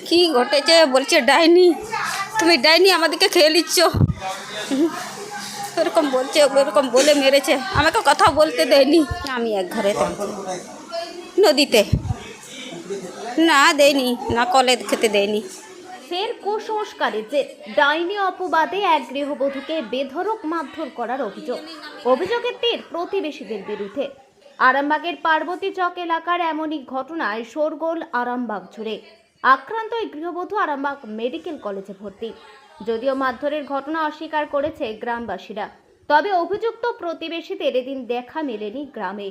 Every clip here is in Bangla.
কি ঘটেছে বলছে ডাইনি, তুমি ডাইনি আমাদেরকে খেয়ে নিচ্ছ, এরকম বলছে, এরকম বলে মেরেছে, আমাকে কথা বলতে দেয়নি। আমি এক ঘরে নদীতে, না দেয়নি, না কলে খেতে দেয়নি। ফের কুসংস্কারে যে ডাইনি অপবাদে এক গৃহবধূকে বেধড়ক মারধর করার অভিযোগের তীর প্রতিবেশীদের বিরুদ্ধে। আরামবাগের পার্বতী চক এলাকার এমনই ঘটনায় শোরগোল আরামবাগ জুড়ে। আক্রান্ত ওই গৃহবধূ আরামবাগ মেডিকেল কলেজে ভর্তি। যদিও মারধরের ঘটনা অস্বীকার করেছে গ্রামবাসীরা, তবে অভিযুক্ত প্রতিবেশীদের এদিন দেখা মেলেনি গ্রামে।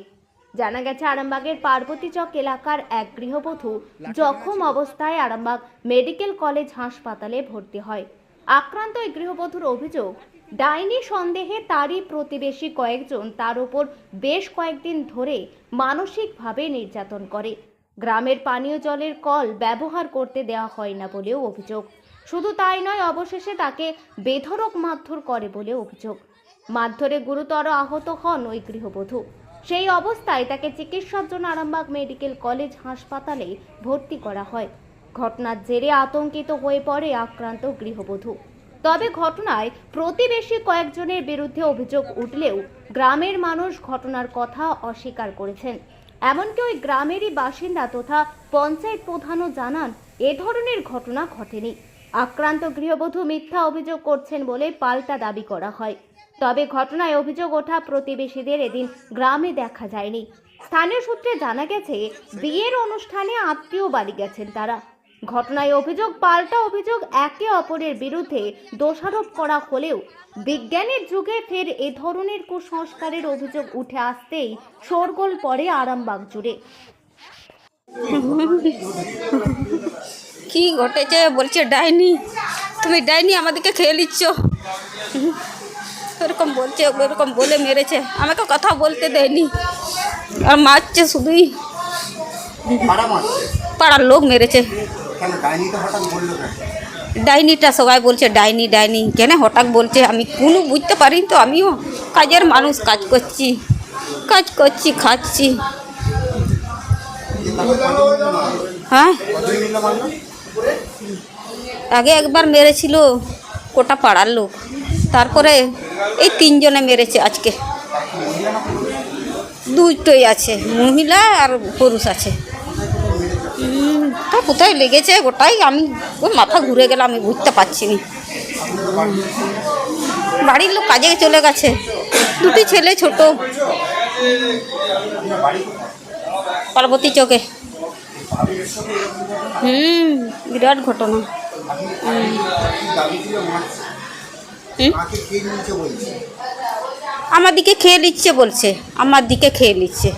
জানা গেছে আরামবাগের পার্বতী চক এলাকার এক গৃহবধূ জখম অবস্থায় আরামবাগ মেডিকেল কলেজ হাসপাতালে ভর্তি হয়। আক্রান্ত ওই গৃহবধূর অভিযোগ, ডাইনি সন্দেহে তারই প্রতিবেশী কয়েকজন তার উপর বেশ কয়েকদিন ধরে মানসিকভাবে নির্যাতন করে। গ্রামের পানীয় জলের কল ব্যবহার করতে দেওয়া হয় না বলেও অভিযোগ। শুধু তাই নয়, অবশেষে তাকে বেধড়ক মারধর করে বলে অভিযোগ। মারধরে গুরুতর আহত হন ওই গৃহবধূ। সেই অবস্থায় তাকে চিকিৎসার জন্য আরামবাগ মেডিকেল কলেজ হাসপাতালে ভর্তি করা হয়। ঘটনার জেরে আতঙ্কিত হয়ে পড়ে আক্রান্ত গৃহবধূ। তবে ঘটনায় প্রতিবেশী কয়েকজনের বিরুদ্ধে অভিযোগ উঠলেও গ্রামের মানুষ ঘটনার কথা অস্বীকার করেছেন। এমনকি ওই গ্রামেরই বাসিন্দা তথা পঞ্চায়েত প্রধানও জানান এ ধরনের ঘটনা ঘটেনি। আক্রান্ত গৃহবধূ মিথ্যা অভিযোগ করছেন বলে পাল্টা দাবি করা হয়। তবে ঘটনায় অভিযোগ ওঠা প্রতিবেশীদের এদিন গ্রামে দেখা যায়নি। স্থানীয় সূত্রে জানা গেছে বিয়ের অনুষ্ঠানে আত্মীয় বাড়ি গেছেন তারা। ঘটনায় অভিযোগ পাল্টা অভিযোগ, একে অপরের বিরুদ্ধে দোষারোপ করা হলেও বিজ্ঞানের যুগে ফের এ ধরনের কুসংস্কারের অভিযোগ উঠে আসতেই শোরগোল পড়ে আরামবাগ জুড়ে। কি ঘটেছে বলছে ডাইনি, তুমি ডাইনি আমাদেরকে খেয়ে নিচ্ছ, এরকম বলছে, এরকম বলে মেরেছে, আমাকে কথা বলতে দেয়নি আর মারছে শুধুই। পাড়ার লোক মেরেছে। ডাইনিটা সবাই বলছে ডাইনি ডাইনি, কেন হঠাৎ বলছে আমি কোনো বুঝতে পারি। তো আমিও কাজের মানুষ, কাজ করছি খাচ্ছি। হ্যাঁ, আগে একবার মেরেছিল কোটা পাড়ার লোক, তারপরে এই তিনজনে মেরেছে। আজকে দুটোই আছে, মহিলা আর পুরুষ আছে। তা কোথায় লেগেছে গোটাই, আমি ওই মাথা ঘুরে গেলাম, আমি বুঝতে পারছি না। বাড়ির লোক কাজে চলে গেছে, দুটি ছেলে ছোট। পার্বতী চকে। বিরাট ঘটনা। আমার দিকে খেয়ে নিচ্ছে বলছে, আমার দিকে খেয়ে নিচ্ছে,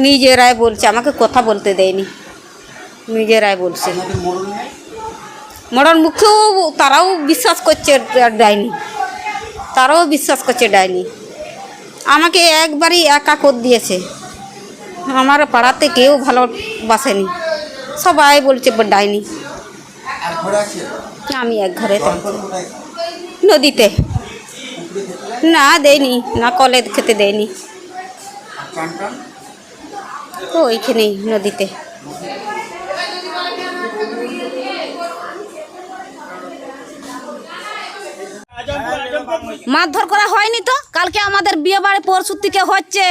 নিজেরাই বলছে, আমাকে কথা বলতে দেয়নি, নিজেরাই বলছে। মরণ মুখেও তারাও বিশ্বাস করছে ডাইনি, তারাও বিশ্বাস করছে ডাইনি। আমাকে একবারই একা করে দিয়েছে, আমার পাড়াতে কেউ ভালোবাসেনি, সবাই বলছে ডাইনি। আমি এক ঘরে নদীতে, না দেয়নি, না কলে খেতে দেয়নি, তো ওইখানেই নদীতে। মারধর করা হয়নি তো, কালকে আমাদের বিয়ে বাড়ি পরশু থেকে হচ্ছে।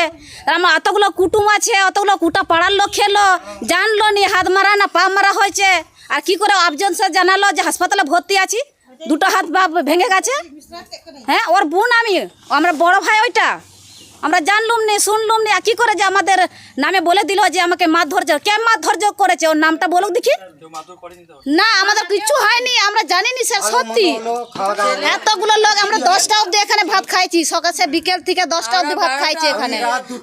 আমার অতগুলো কুটুম আছে, অতগুলো কুটা পাড়ার লোক খেলো, জানলো নি হাত মারা না পা মারা হয়েছে। আর কি করে অবজন স্যার জানালো যে হাসপাতালে ভর্তি আছি, দুটো হাত ভেঙে গেছে। হ্যাঁ, ওর বোন আমি, আমরা বড় ভাই ওইটা, আমরা জানলুম নি শুনলুম নি। কি করে যে আমাদের নামে বলে দিল যে আমাকে মারধর, কে মারধর করেছে, ওর নামটা বলুক দেখি। না, আমাদের কিছু হয়নি, আমরা জানিনি স্যার, সত্যি। এতগুলো লোক আমরা 10টা অবধি এখানে ভাত খাইছি, সকালে বিকেল থেকে 10টা অবধি ভাত খাইছি এখানে।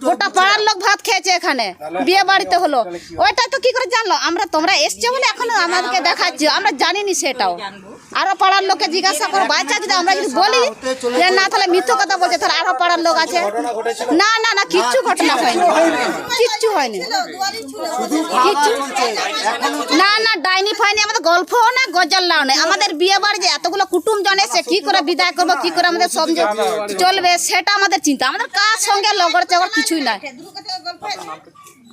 গোটা পাড়ার লোক ভাত খেয়েছে এখানে, বিয়ে বাড়িতে হলো। ওইটা তো কি করে জানলো? তোমরা এসছো বলে এখন আমাদেরকে দেখাচ্ছি, আমরা জানিনি সেটাও। আরো পাড়ার লোককে জিজ্ঞাসা করো, বাচ্চা যদি আমরা যদি বলি যে না তাহলে মিথ্যে কথা বলছে, তাহলে আরো পাড়ার লোক আছে। না না না, কিচ্ছু ঘটনা হয়নি, কিচ্ছু হয়নি, কিচ্ছু না না, ডাইনি ফাইনি আমাদের গল্পও না, গজল্লাও নেই। আমাদের বিয়ে বাড়ি যে এতগুলো কুটুম জন এসে কি করে বিদায় করবো, কি করে আমাদের সংযোগ চলবে, সেটা আমাদের চিন্তা। আমাদের কার সঙ্গে লগড় চগড় কিছুই নাই।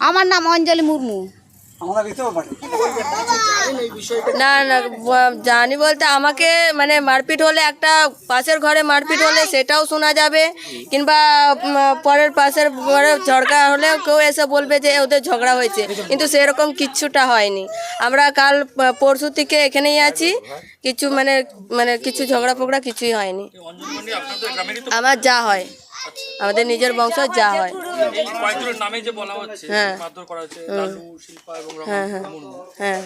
আমার নাম অঞ্জলি মুর্মু। না না, জানি বলতে আমাকে মানে মারপিট হলে, একটা পাশের ঘরে মারপিট হলে সেটাও শোনা যাবে, কিংবা পরের পাশের ঘরে ঝগড়া হলে কেউ এসে বলবে যে ওদের ঝগড়া হয়েছে, কিন্তু সেরকম কিচ্ছুটা হয়নি। আমরা কাল পরশু থেকে এখানেই আছি, কিছু মানে কিছু ঝগড়া ফগড়া কিছুই হয়নি। আমার যা হয়, আমাদের নিজের বংশ যা হয়। হ্যাঁ হ্যাঁ হ্যাঁ হ্যাঁ,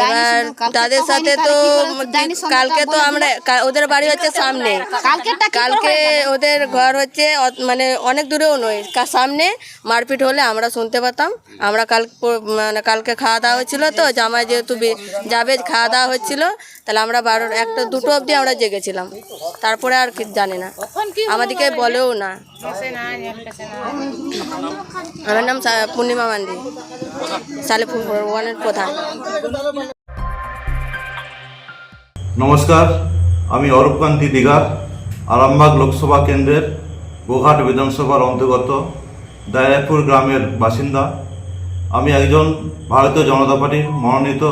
এবার তাদের সাথে তো কালকে তো আমরা, ওদের বাড়ি হচ্ছে সামনে, কালকে ওদের ঘর হচ্ছে মানে অনেক দূরেও নয়, সামনে। মারপিট হলে আমরা শুনতে পেতাম। আমরা কালকে খাওয়া দাওয়া হচ্ছিল, তো জামাই যেহেতু যাবে, খাওয়া দাওয়া হচ্ছিল, তাহলে আমরা 12, 1, 2 অবধি আমরা জেগেছিলাম। তারপরে আর জানি না, আমাদেরকে বলেও না। আমার নাম পূর্ণিমা মান্ডি, সালেপুর ওয়ানের প্রধান। নমস্কার, আমি অরূপকান্তি দিগার, আরামবাগ লোকসভা কেন্দ্রের গোঘাট বিধানসভার অন্তর্গত দায়রাপুর গ্রামের বাসিন্দা। আমি একজন ভারতীয় জনতা পার্টির মনোনীত,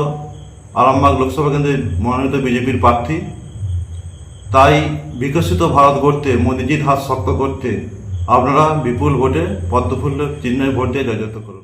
আরামবাগ লোকসভা কেন্দ্রের মনোনীত বিজেপির প্রার্থী। তাই বিকশিত ভারত গড়তে, মোদিজির হাত শক্ত করতে আপনারা বিপুল ভোটে পদ্মফুল চিহ্নে ভোট দিয়ে জয়যুক্ত করুন।